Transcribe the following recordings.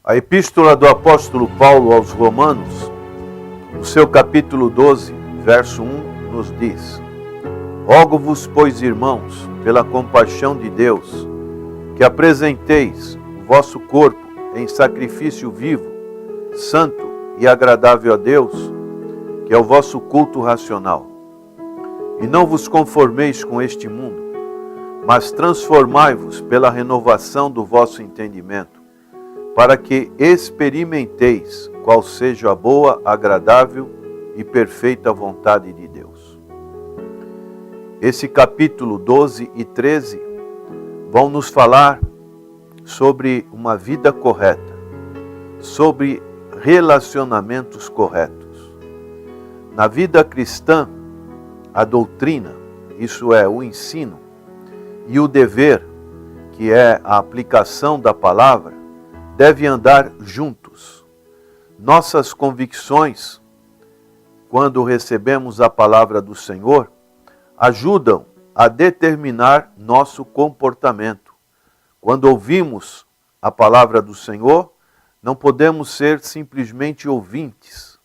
A epístola do apóstolo Paulo aos Romanos, no seu capítulo 12, verso 1, nos diz: Rogo-vos, pois, irmãos, pela compaixão de Deus, que apresenteis o vosso corpo em sacrifício vivo, santo e agradável a Deus, que é o vosso culto racional. E não vos conformeis com este mundo, mas transformai-vos pela renovação do vosso entendimento, para que experimenteis qual seja a boa, agradável e perfeita vontade de Deus. Esse capítulo 12 e 13 vão nos falar sobre uma vida correta, sobre relacionamentos corretos. Na vida cristã, a doutrina, isso é, o ensino, e o dever, que é a aplicação da palavra, deve andar juntos. Nossas convicções, quando recebemos a palavra do Senhor, ajudam a determinar nosso comportamento. Quando ouvimos a palavra do Senhor, não podemos ser simplesmente ouvintes,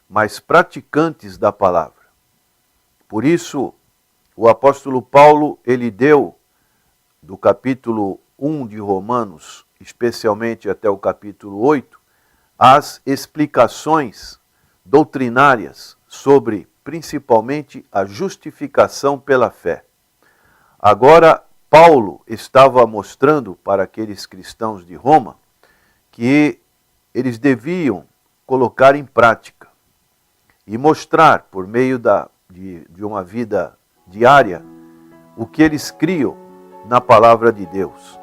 mas praticantes da palavra. Por isso, o apóstolo Paulo, ele deu, do capítulo 1 de Romanos, especialmente até o capítulo 8, as explicações doutrinárias sobre, principalmente, a justificação pela fé. Agora, Paulo estava mostrando para aqueles cristãos de Roma que eles deviam colocar em prática e mostrar, por meio de uma vida diária, o que eles criam na palavra de Deus.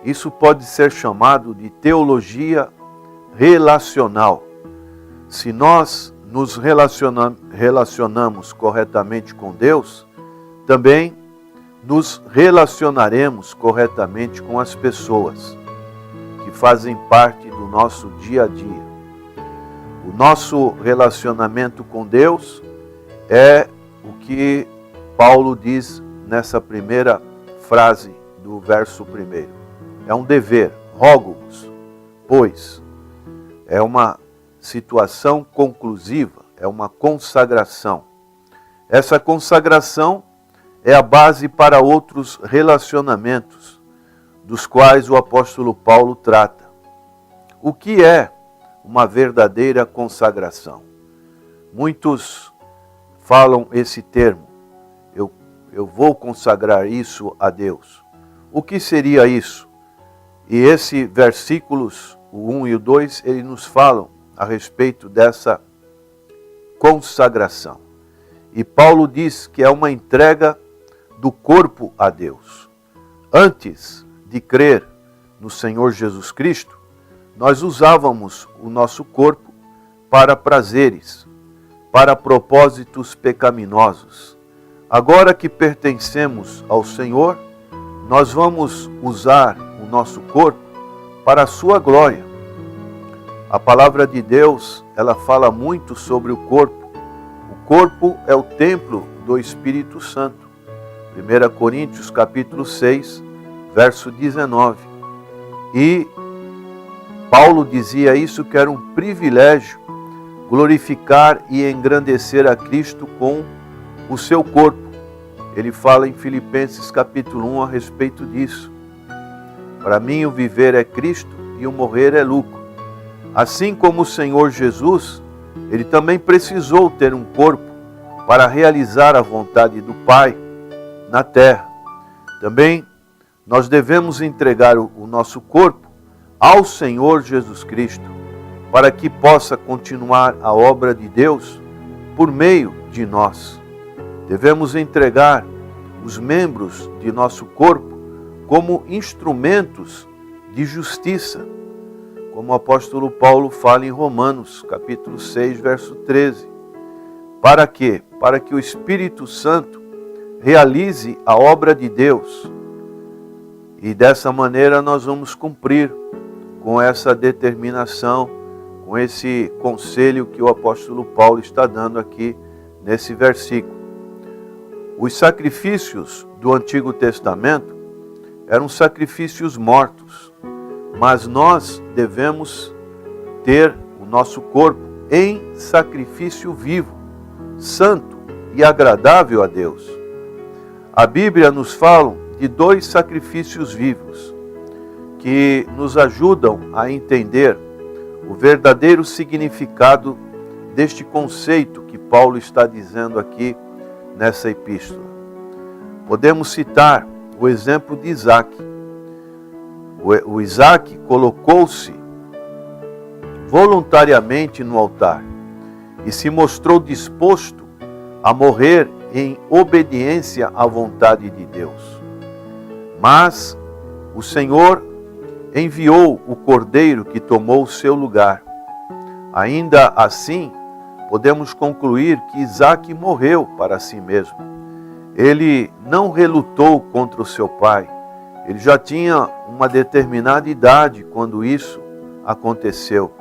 Isso pode ser chamado de teologia relacional. Se nós nos relacionamos corretamente com Deus, também nos relacionaremos corretamente com as pessoas que fazem parte do nosso dia a dia. O nosso relacionamento com Deus é o que Paulo diz nessa primeira frase do verso 1. É um dever, rogo-vos, pois é uma situação conclusiva, é uma consagração. Essa consagração é a base para outros relacionamentos, dos quais o apóstolo Paulo trata. O que é uma verdadeira consagração? Muitos falam esse termo, eu vou consagrar isso a Deus. O que seria isso? E esses versículos, o 1 e o 2, eles nos falam a respeito dessa consagração. E Paulo diz que é uma entrega do corpo a Deus. Antes de crer no Senhor Jesus Cristo, nós usávamos o nosso corpo para prazeres, para propósitos pecaminosos. Agora que pertencemos ao Senhor, nós vamos usar o nosso corpo para a sua glória. A palavra de Deus, ela fala muito sobre o corpo. O corpo é o templo do Espírito Santo. 1 Coríntios capítulo 6, verso 19. E Paulo dizia isso, que era um privilégio glorificar e engrandecer a Cristo com o seu corpo. Ele fala em Filipenses capítulo 1 a respeito disso. Para mim o viver é Cristo e o morrer é lucro. Assim como o Senhor Jesus, ele também precisou ter um corpo para realizar a vontade do Pai na terra. Também nós devemos entregar o nosso corpo ao Senhor Jesus Cristo, para que possa continuar a obra de Deus por meio de nós. Devemos entregar os membros de nosso corpo como instrumentos de justiça, como o apóstolo Paulo fala em Romanos, capítulo 6, verso 13. Para quê? Para que o Espírito Santo realize a obra de Deus. E dessa maneira nós vamos cumprir com essa determinação, com esse conselho que o apóstolo Paulo está dando aqui nesse versículo. Os sacrifícios do Antigo Testamento eram sacrifícios mortos, mas nós devemos ter o nosso corpo em sacrifício vivo, santo e agradável a Deus. A Bíblia nos fala de 2 sacrifícios vivos que nos ajudam a entender o verdadeiro significado deste conceito que Paulo está dizendo aqui nessa epístola. Podemos citar o exemplo de Isaac. O Isaac colocou-se voluntariamente no altar e se mostrou disposto a morrer em obediência à vontade de Deus. Mas o Senhor enviou o cordeiro que tomou o seu lugar. Ainda assim, podemos concluir que Isaac morreu para si mesmo. Ele não relutou contra o seu pai. Ele já tinha uma determinada idade quando isso aconteceu,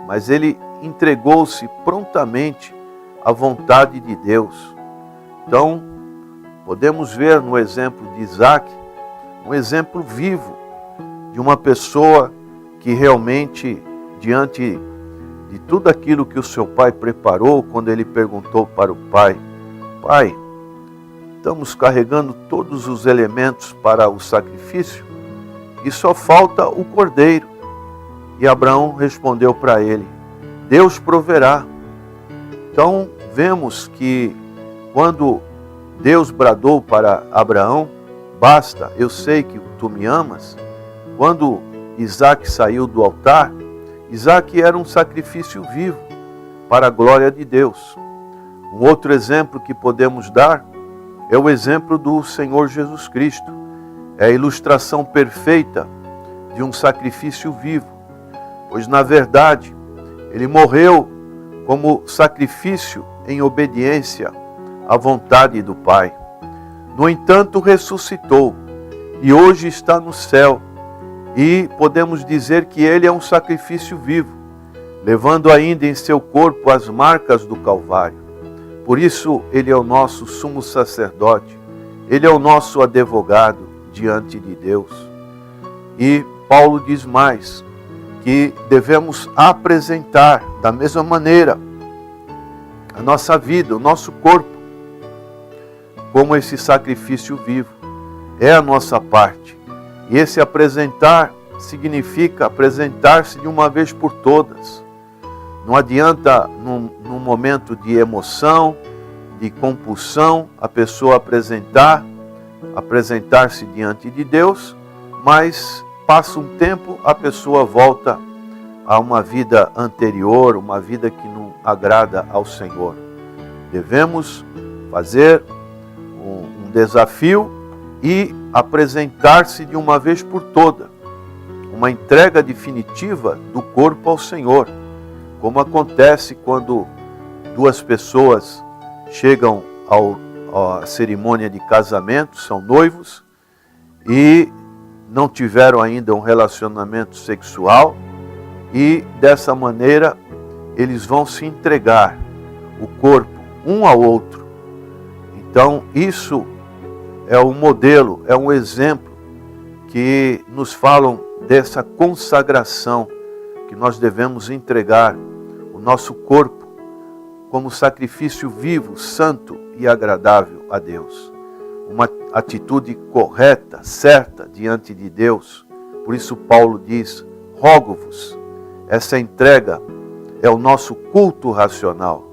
mas ele entregou-se prontamente à vontade de Deus. Então, podemos ver no exemplo de Isaac um exemplo vivo de uma pessoa que realmente, diante de tudo aquilo que o seu pai preparou, quando ele perguntou para o pai: Pai, estamos carregando todos os elementos para o sacrifício e só falta o cordeiro. E Abraão respondeu para ele: Deus proverá. Então, vemos que quando Deus bradou para Abraão: basta, eu sei que tu me amas. Quando Isaac saiu do altar, Isaac era um sacrifício vivo para a glória de Deus. Um outro exemplo que podemos dar é o exemplo do Senhor Jesus Cristo. É a ilustração perfeita de um sacrifício vivo, pois na verdade ele morreu como sacrifício em obediência à vontade do Pai. No entanto, ressuscitou e hoje está no céu. E podemos dizer que ele é um sacrifício vivo, levando ainda em seu corpo as marcas do Calvário. Por isso, ele é o nosso sumo sacerdote, ele é o nosso advogado diante de Deus. E Paulo diz mais, que devemos apresentar da mesma maneira a nossa vida, o nosso corpo, como esse sacrifício vivo. É a nossa parte. E esse apresentar significa apresentar-se de uma vez por todas. Não adianta, num momento de emoção, de compulsão, a pessoa apresentar-se diante de Deus, mas passa um tempo, a pessoa volta a uma vida anterior, uma vida que não agrada ao Senhor. Devemos fazer um desafio e apresentar-se de uma vez por todas, uma entrega definitiva do corpo ao Senhor, como acontece quando 2 pessoas chegam à cerimônia de casamento, são noivos e não tiveram ainda um relacionamento sexual, e dessa maneira eles vão se entregar o corpo um ao outro. Então isso é um modelo, é um exemplo que nos falam dessa consagração, que nós devemos entregar o nosso corpo como sacrifício vivo, santo e agradável a Deus. Uma atitude correta, certa diante de Deus. Por isso Paulo diz: rogo-vos. Essa entrega é o nosso culto racional,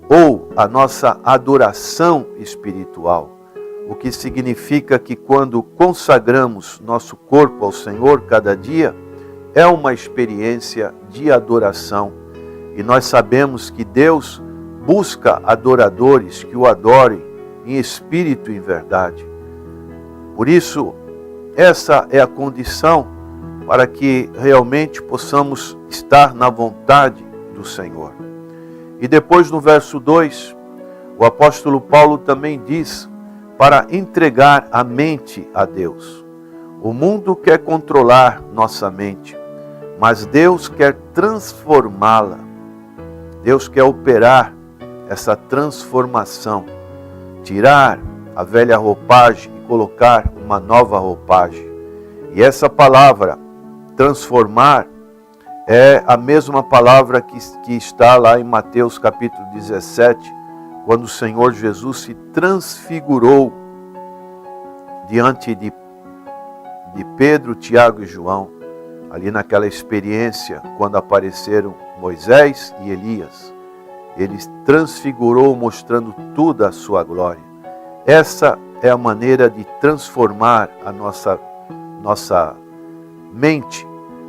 ou a nossa adoração espiritual. O que significa que quando consagramos nosso corpo ao Senhor cada dia, é uma experiência de adoração. E nós sabemos que Deus busca adoradores que o adorem em espírito e em verdade. Por isso, essa é a condição para que realmente possamos estar na vontade do Senhor. E depois no verso 2, o apóstolo Paulo também diz para entregar a mente a Deus. O mundo quer controlar nossa mente, mas Deus quer transformá-la. Deus quer operar essa transformação, tirar a velha roupagem e colocar uma nova roupagem. E essa palavra transformar é a mesma palavra que está lá em Mateus capítulo 17, quando o Senhor Jesus se transfigurou diante de Pedro, Tiago e João, ali naquela experiência, quando apareceram Moisés e Elias. Ele transfigurou, mostrando toda a sua glória. Essa é a maneira de transformar a nossa mente,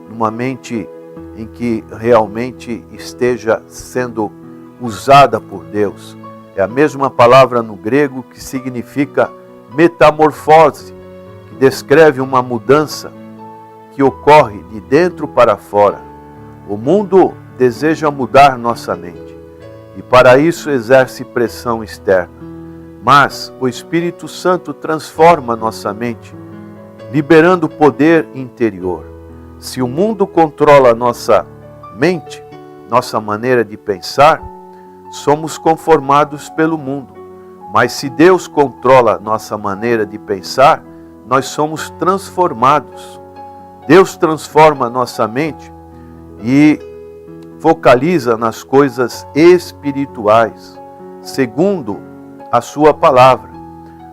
numa mente em que realmente esteja sendo usada por Deus. É a mesma palavra no grego que significa metamorfose, que descreve uma mudança que ocorre de dentro para fora. O mundo deseja mudar nossa mente e para isso exerce pressão externa. Mas o Espírito Santo transforma nossa mente, liberando poder interior. Se o mundo controla nossa mente, nossa maneira de pensar, somos conformados pelo mundo. Mas se Deus controla nossa maneira de pensar, nós somos transformados. Deus transforma nossa mente e focaliza nas coisas espirituais, segundo a sua palavra.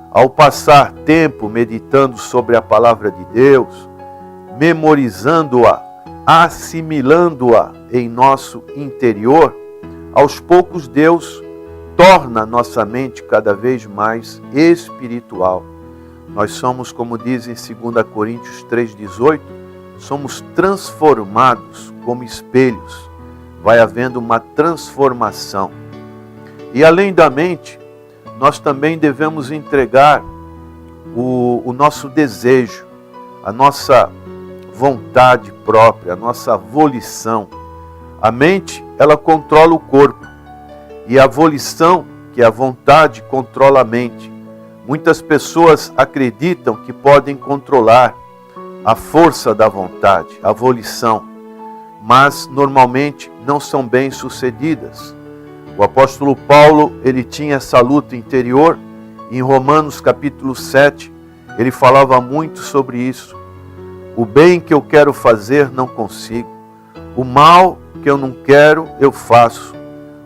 Ao passar tempo meditando sobre a palavra de Deus, memorizando-a, assimilando-a em nosso interior, aos poucos Deus torna nossa mente cada vez mais espiritual. Nós somos, como diz em 2 Coríntios 3,18, somos transformados como espelhos. Vai havendo uma transformação. E além da mente, nós também devemos entregar o nosso desejo, a nossa vontade própria, a nossa volição. A mente, ela controla o corpo. E a volição, que é a vontade, controla a mente. Muitas pessoas acreditam que podem controlar a força da vontade, a volição, mas normalmente não são bem-sucedidas. O apóstolo Paulo, ele tinha essa luta interior. Em Romanos capítulo 7, ele falava muito sobre isso. O bem que eu quero fazer não consigo. O mal que eu não quero, eu faço.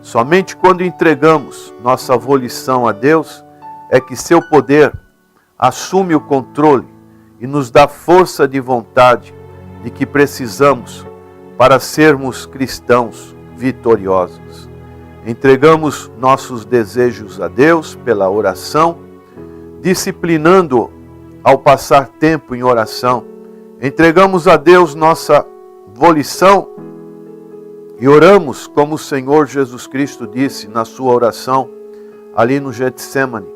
Somente quando entregamos nossa volição a Deus, é que seu poder assume o controle e nos dá força de vontade de que precisamos para sermos cristãos vitoriosos. Entregamos nossos desejos a Deus pela oração, disciplinando ao passar tempo em oração. Entregamos a Deus nossa volição e oramos como o Senhor Jesus Cristo disse na sua oração, ali no Getsêmani: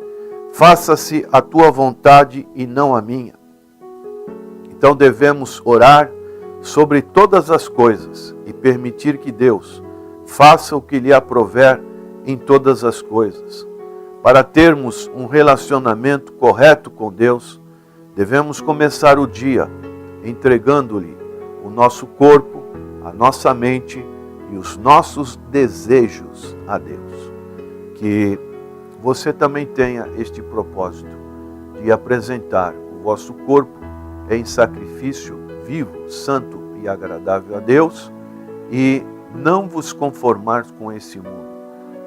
faça-se a tua vontade e não a minha. Então devemos orar sobre todas as coisas e permitir que Deus faça o que lhe aprouver em todas as coisas. Para termos um relacionamento correto com Deus, devemos começar o dia entregando-lhe o nosso corpo, a nossa mente e os nossos desejos a Deus. Que você também tenha este propósito de apresentar o vosso corpo em sacrifício vivo, santo e agradável a Deus, e não vos conformar com esse mundo,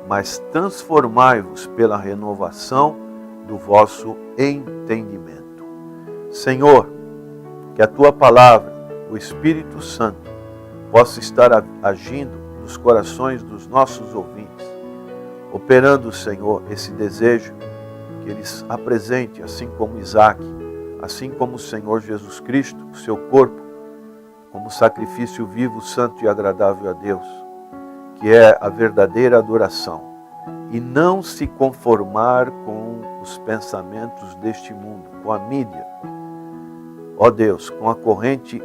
mas transformai-vos pela renovação do vosso entendimento. Senhor, que a Tua palavra, o Espírito Santo, possa estar agindo nos corações dos nossos ouvintes, operando, Senhor, esse desejo que eles apresentem, assim como Isaac, assim como o Senhor Jesus Cristo, o seu corpo, como sacrifício vivo, santo e agradável a Deus, que é a verdadeira adoração, e não se conformar com os pensamentos deste mundo, com a mídia, ó Deus, com a corrente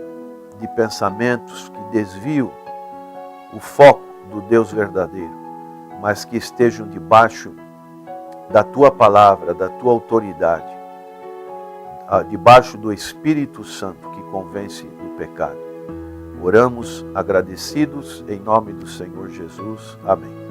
de pensamentos que desviam o foco do Deus verdadeiro, mas que estejam debaixo da Tua palavra, da Tua autoridade, debaixo do Espírito Santo que convence do pecado. Oramos agradecidos em nome do Senhor Jesus. Amém.